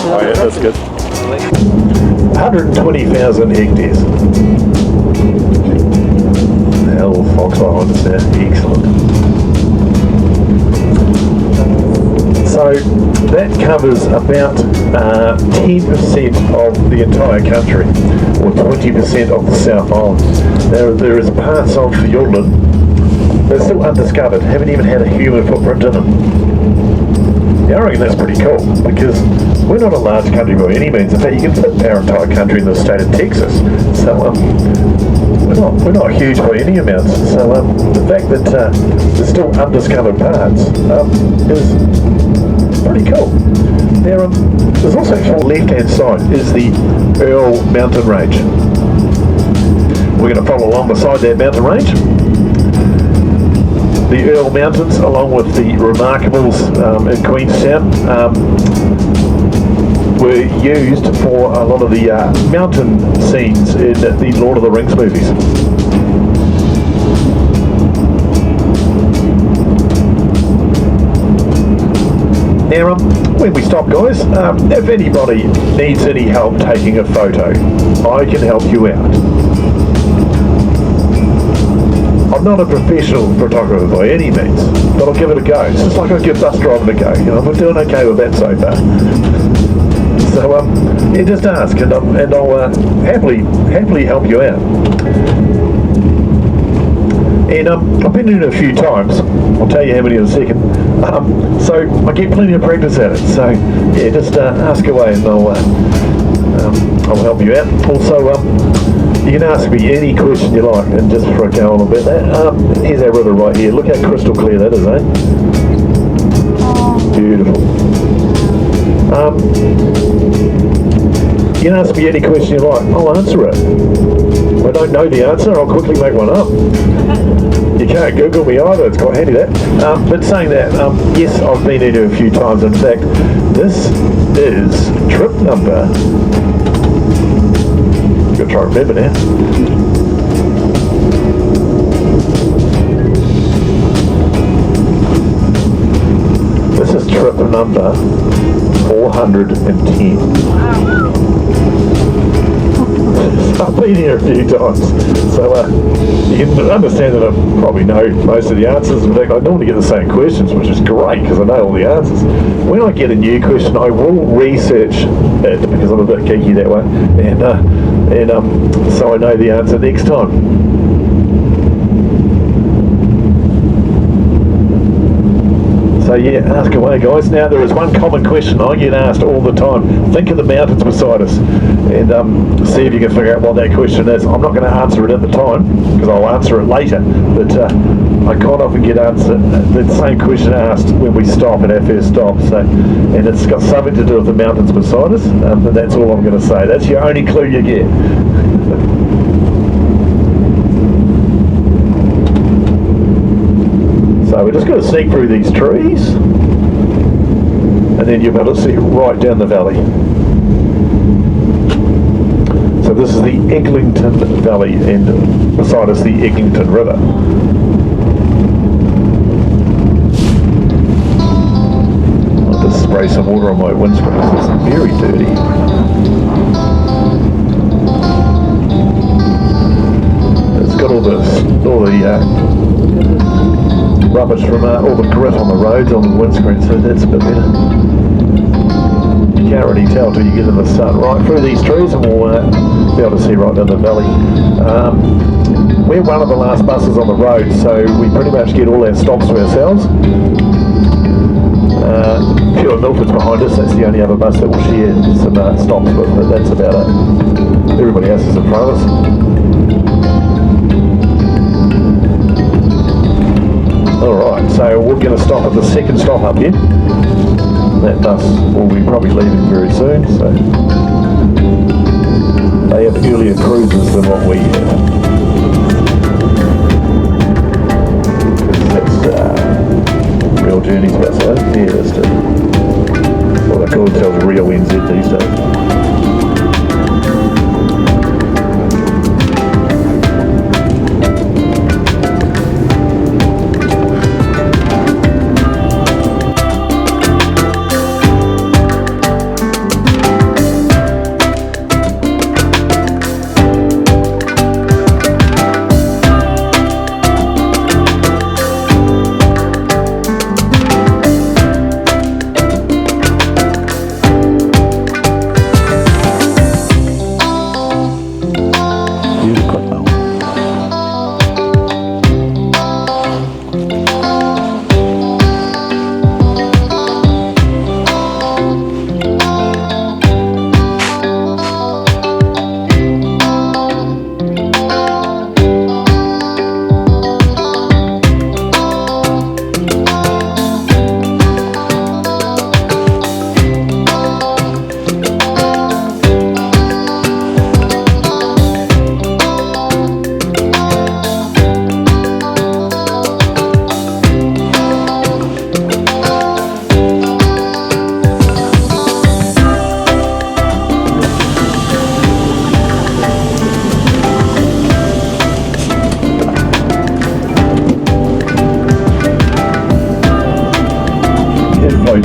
Oh yeah, that's good. 120,000 hectares. Hell, Fox Island is there. Excellent. So that covers about 10% of the entire country, or 20% of the South Island. There is parts of Fiordland that are still undiscovered, haven't even had a human footprint in them. Yeah, I reckon that's pretty cool, because we're not a large country by any means. In fact, you can fit our entire country in the state of Texas. So we're not huge by any amounts. So the fact that there's still undiscovered parts is pretty cool. Now, there's also actually on the left-hand side is the Earl Mountain Range. We're going to follow along beside that mountain range. The Earl Mountains, along with the Remarkables in Queenstown, were used for a lot of the mountain scenes in the Lord of the Rings movies. Now, when we stop, guys, if anybody needs any help taking a photo, I can help you out. I'm not a professional photographer by any means, but I'll give it a go. It's just like I give bus driving a go. You know, we're doing okay with that so far. So, yeah, just ask, and I'll happily help you out. And I've been in it a few times. I'll tell you how many in a second. So I get plenty of practice at it. So yeah, just ask away, and I'll help you out. Also, you can ask me any question you like, and just for a go on about that. Here's our river right here. Look how crystal clear that is, eh? Beautiful. You can ask me any question you like. I'll answer it. If I don't know the answer, I'll quickly make one up. You can't Google me either, it's quite handy that. But saying that, yes, I've been here a few times. In fact, this is trip number, I'm going to try to remember now. This is trip number 410. I've been here a few times, so you can understand that I probably know most of the answers. In fact, I normally get the same questions, which is great because I know all the answers. When I get a new question, I will research it because I'm a bit geeky that way, and so I know the answer next time. So yeah, ask away, guys. Now, there is one common question I get asked all the time. Think of the mountains beside us, and see if you can figure out what that question is. I'm not going to answer it at the time, because I'll answer it later, but I quite often get answered the same question asked when we stop at our first stop. So, and it's got something to do with the mountains beside us, and that's all I'm going to say. That's your only clue you get. So we're just going to sneak through these trees, and then you'll be able to see right down the valley. So this is the Eglinton Valley, and beside us the Eglinton River. I'll just spray some water on my windscreen, so it's very dirty. It's got all the rubbish from all the grit on the roads on the windscreen, so that's a bit better. You can't really tell till you get in the sun. Right through these trees, and we'll be able to see right down the valley. We're one of the last buses on the road, so we pretty much get all our stops to ourselves. Pure Milford's behind us, that's the only other bus that will share some stops with, but that's about it. Everybody else is in front of us. Alright, so we're going to stop at the second stop up here. that bus will be probably leaving very soon, so they have earlier cruises than what we have. That's real journeys bus, so yeah, that's what they call themselves real NZ these days.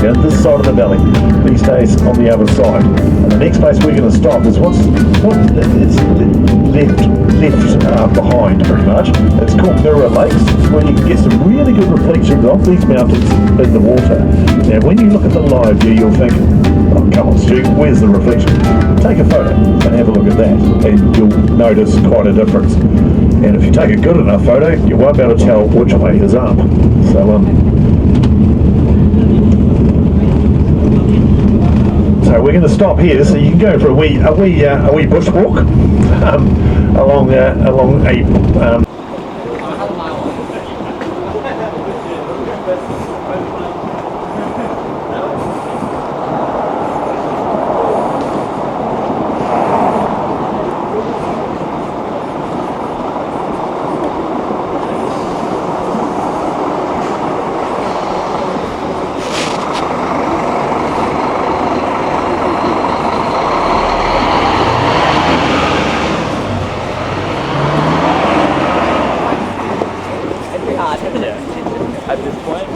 Down this side of the valley, these days on the other side. And the next place we're going to stop is what's left behind pretty much. It's called Mirror Lakes, where you can get some really good reflections of these mountains in the water. Now when you look at the live view, you'll think, oh come on Stu, where's the reflection? Take a photo and have a look at that, and you'll notice quite a difference. And if you take a good enough photo, you won't be able to tell which way is up. So we're going to stop here, so you can go for a wee bushwalk along a At this point,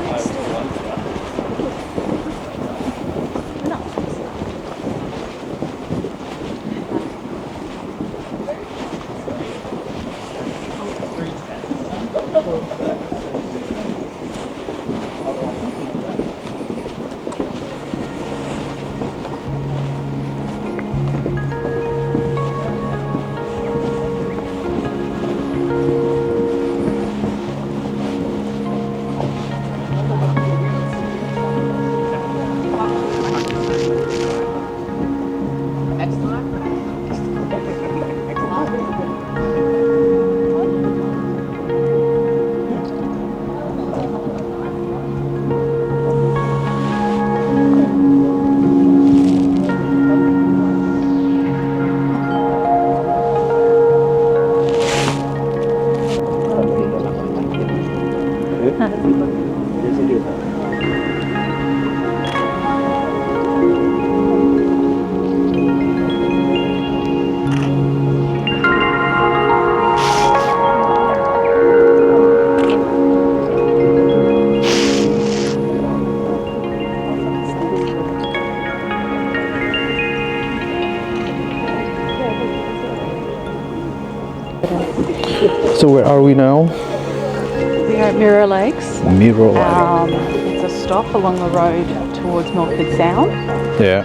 So where are we now? We are at Mirror Lakes. Mirror Lakes. It's a stop along the road towards Milford Sound. Yeah.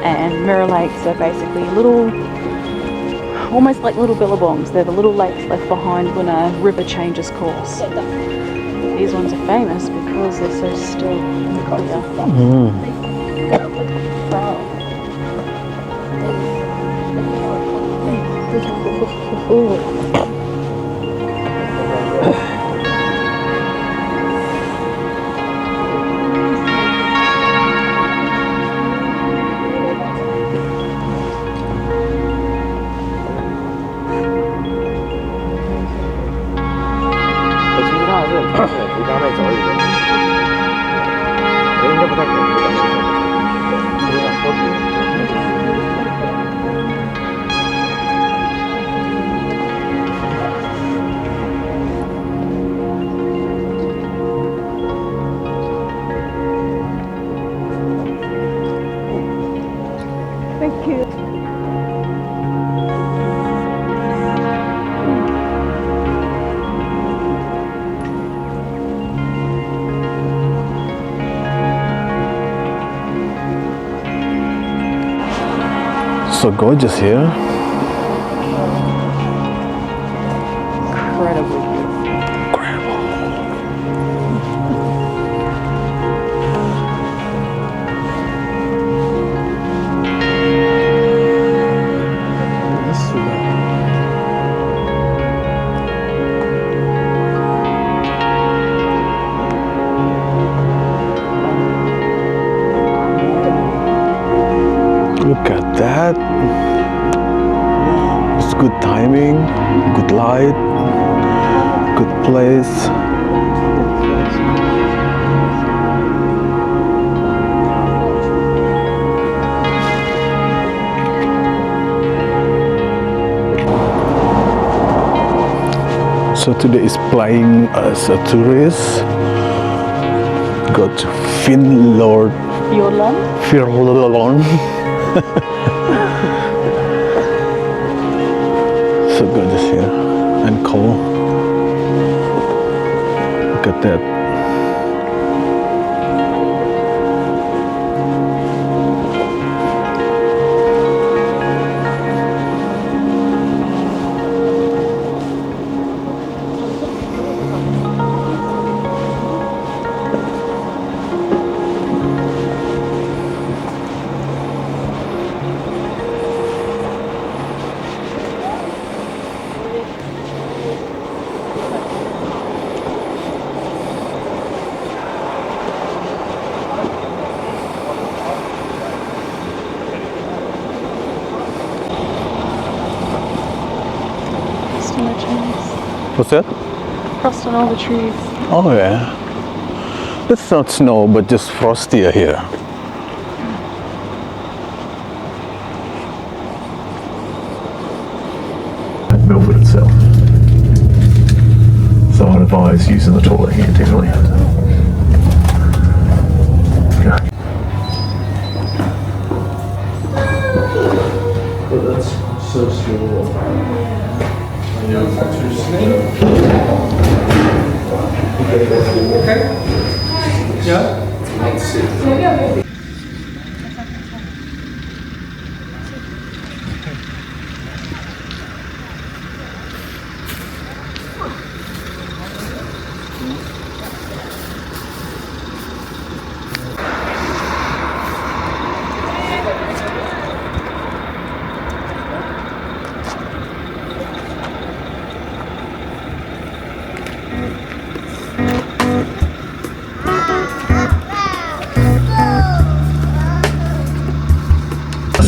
And Mirror Lakes are basically little, almost like little billabongs. They're the little lakes left behind when a river changes course. These ones are famous because they're so still and clear. cute. So gorgeous here. Incredibly beautiful. Incredible. Look at that. It's good timing, good light, good place. So today is flying as a tourist. Go to Fiordland. Fiordland. So gorgeous here and cold. Look at that. What's that? Frost on all the trees. Oh yeah. It's not snow, but just frostier here. Milford itself. So I'd advise using the toilet here, definitely. Okay. But that's so slow. Okay. Yeah.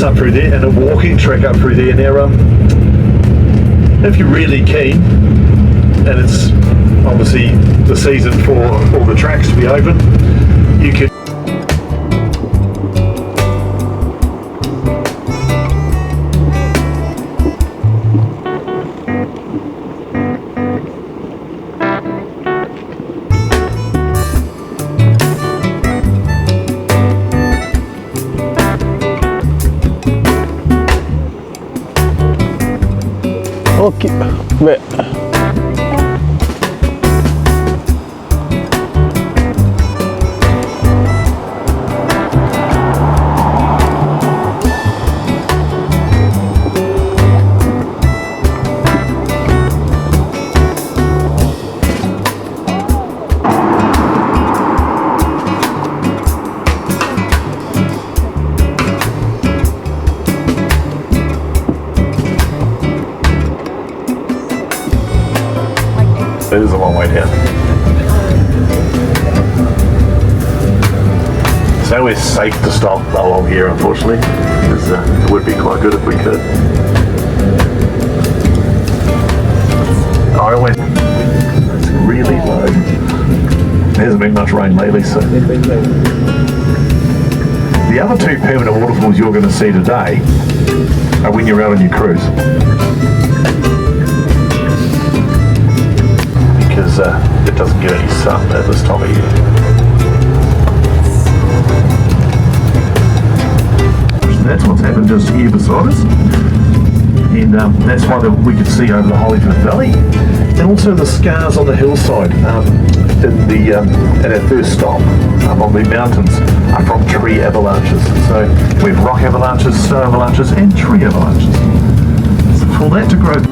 Up through there and a walking track up through there. Now, if you're really keen, and it's obviously the season for all the tracks to be open, you can. Okay, wait. It is a long way down. So we're safe to stop along here, unfortunately, because it would be quite good if we could. I went. It's really low. There hasn't been much rain lately, so. The other two permanent waterfalls you're going to see today are when you're out on your cruise. Because it doesn't get any sun at this time of year. that's what's happened just here beside us. And that's why we could see over the Hollywood Valley, and also the scars on the hillside at our first stop on the mountains are from tree avalanches. So we have rock avalanches, snow avalanches, and tree avalanches. So for that to grow.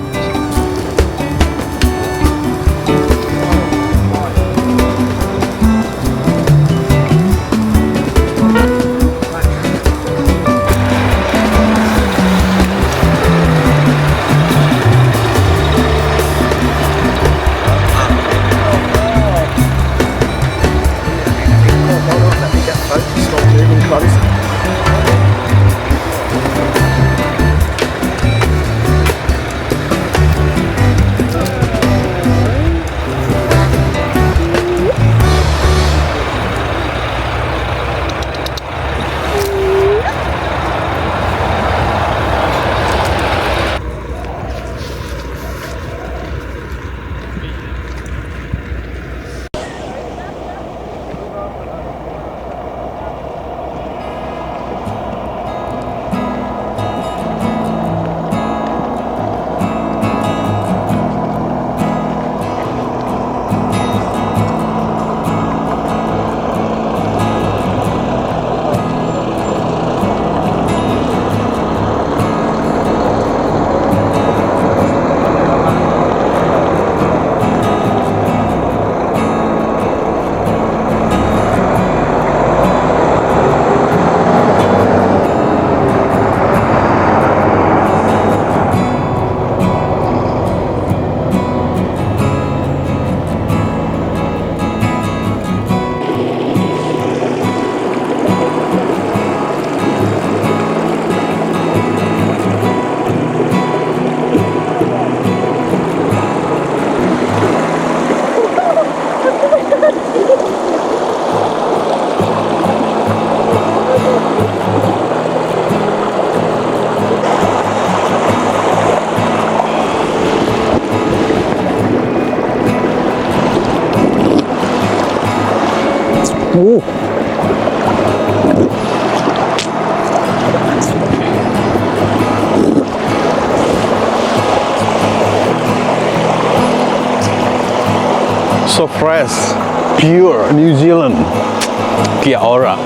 Ooh. So fresh, pure New Zealand. Kia ora.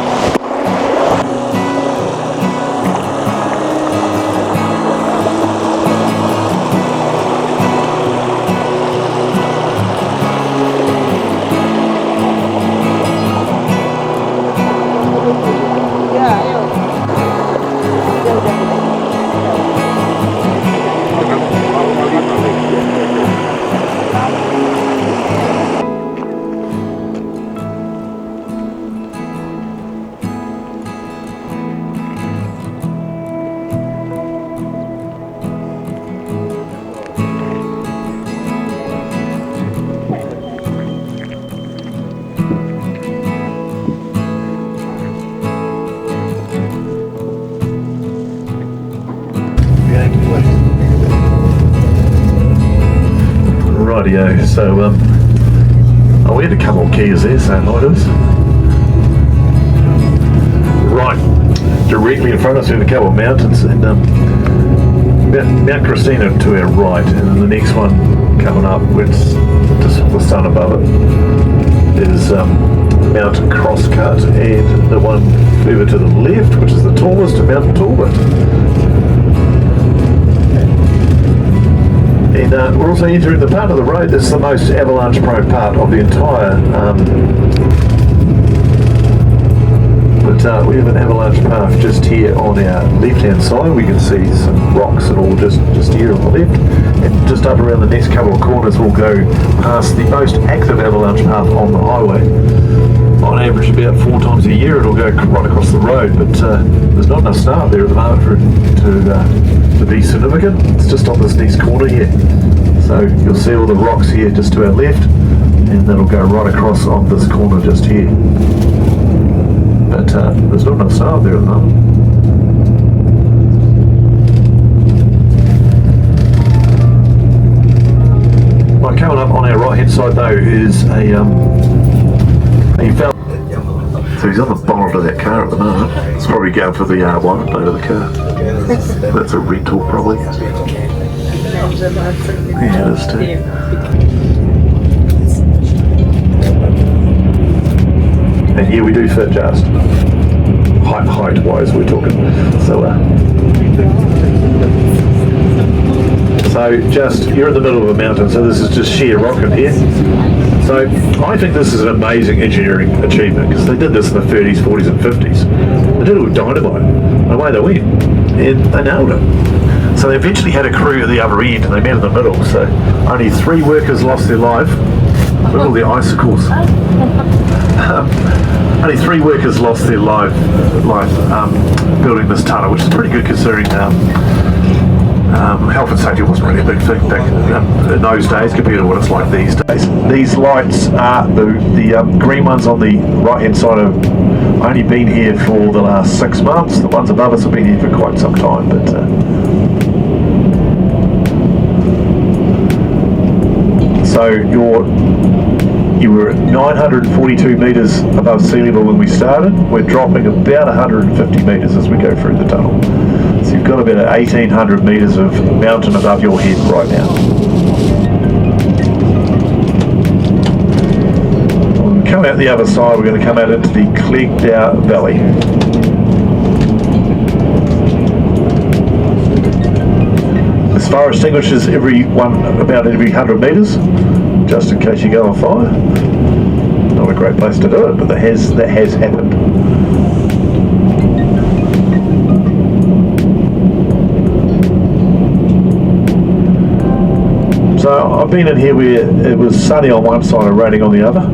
Rightio, so we had a couple of keys there saying hi to us. Right, directly in front of us we have a couple of mountains, and Mount Christina to our right, and then the next one coming up with just the sun above it is Mount Crosscut, and the one further to the left, which is the tallest, Mount Talbot. And we're also entering the part of the road that's the most avalanche-prone part of the entire. But we have an avalanche path just here on our left-hand side. We can see some rocks and all just here on the left. And just up around the next couple of corners, we'll go past the most active avalanche path on the highway. On average, about 4 times a year, it'll go right across the road. But there's not enough snow up there at the moment for it to be significant. It's just on this next corner here. So you'll see all the rocks here just to our left, and that'll go right across on this corner just here. But there's not enough snow up there at the moment. Right, coming up on our right hand side though is a fella. So he's on the bonnet of that car at the moment. It's probably going for the wiper blade of the car. That's a rental probably. Yeah, it is too. And yeah, we do fit just. Height wise we're talking. So just, you're in the middle of a mountain, so this is just sheer rock in here. So I think this is an amazing engineering achievement because they did this in the 30s, 40s and 50s. They did it with dynamite, and away they went, and they nailed it. So they eventually had a crew at the other end and they met in the middle, so only 3 workers lost their life with all the icicles. Only 3 workers lost their life building this tunnel, which is pretty good considering health and safety wasn't really a big thing back in those days compared to what it's like these days. These lights are the green ones on the right hand side have only been here for the last 6 months. The ones above us have been here for quite some time, but so you were at 942 metres above sea level when we started. We're dropping about 150 metres as we go through the tunnel. So you've got about 1,800 metres of mountain above your head right now. When we come out the other side, we're going to come out into the Clegdow Valley. This fire extinguishes about every 100 metres, just in case you go on fire. Not a great place to do it, but that has happened. So I've been in here where it was sunny on one side and raining on the other.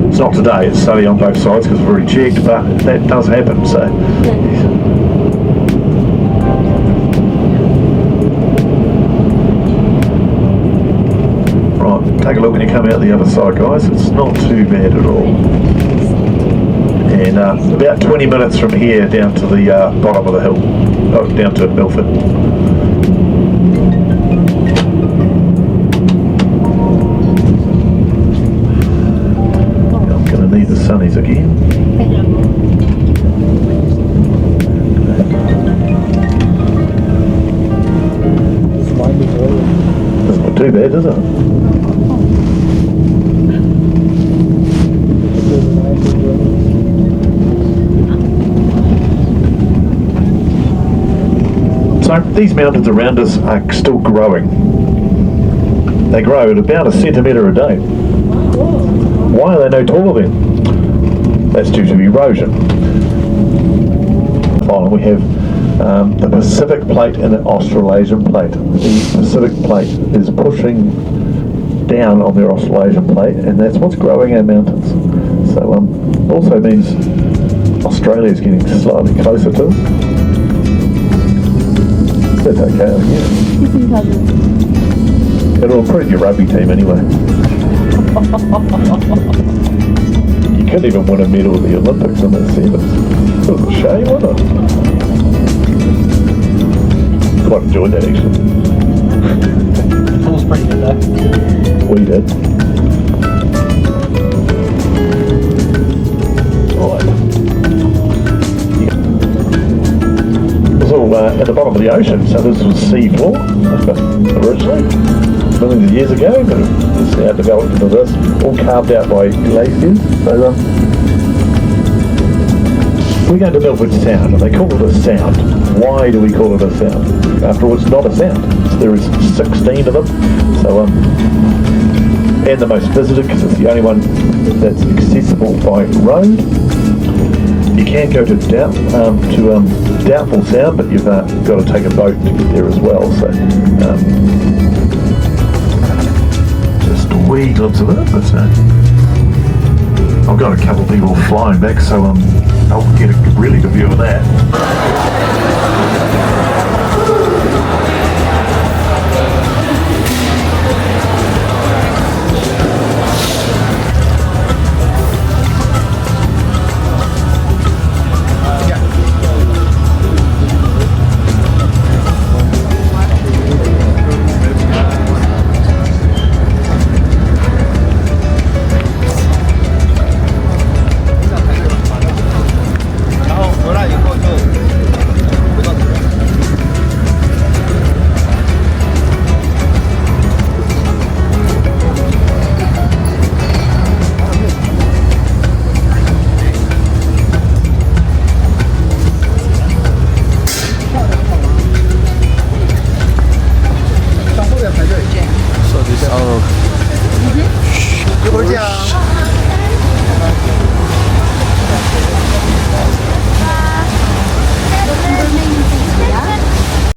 It's not today, it's sunny on both sides because we've already checked, but that does happen, so. Right, take a look when you come out the other side, guys. It's not too bad at all. And about 20 minutes from here down to the bottom of the hill, down to Milford. Need the sunnies again. Doesn't look too bad, does it? So these mountains around us are still growing. They grow at about a centimetre a day. Why are they no taller then? That's due to erosion. Finally, we have the Pacific Plate and the Australasian Plate. The Pacific Plate is pushing down on the Australasian Plate, and that's what's growing our mountains. So also means Australia is getting slightly closer to us. That's okay, yeah. It'll improve your rugby team anyway. You couldn't even win a medal at the Olympics in the sevens. It was a shame, wasn't it? Quite enjoyed that actually. It was pretty good though. We did. Right. It was all at the bottom of the ocean, so this was sea floor originally. Millions of years ago, but it's now developed into this, all carved out by glaciers. So we're going to Milford Sound, and they call it a sound. Why do we call it a sound? After all, it's not a sound. There is 16 of them. So and the most visited because it's the only one that's accessible by road. You can go to Doubtful Sound, but you've got to take a boat to get there as well. So. Wee glimpse of it, but I've got a couple of people flying back, so I'll get a really good view of that.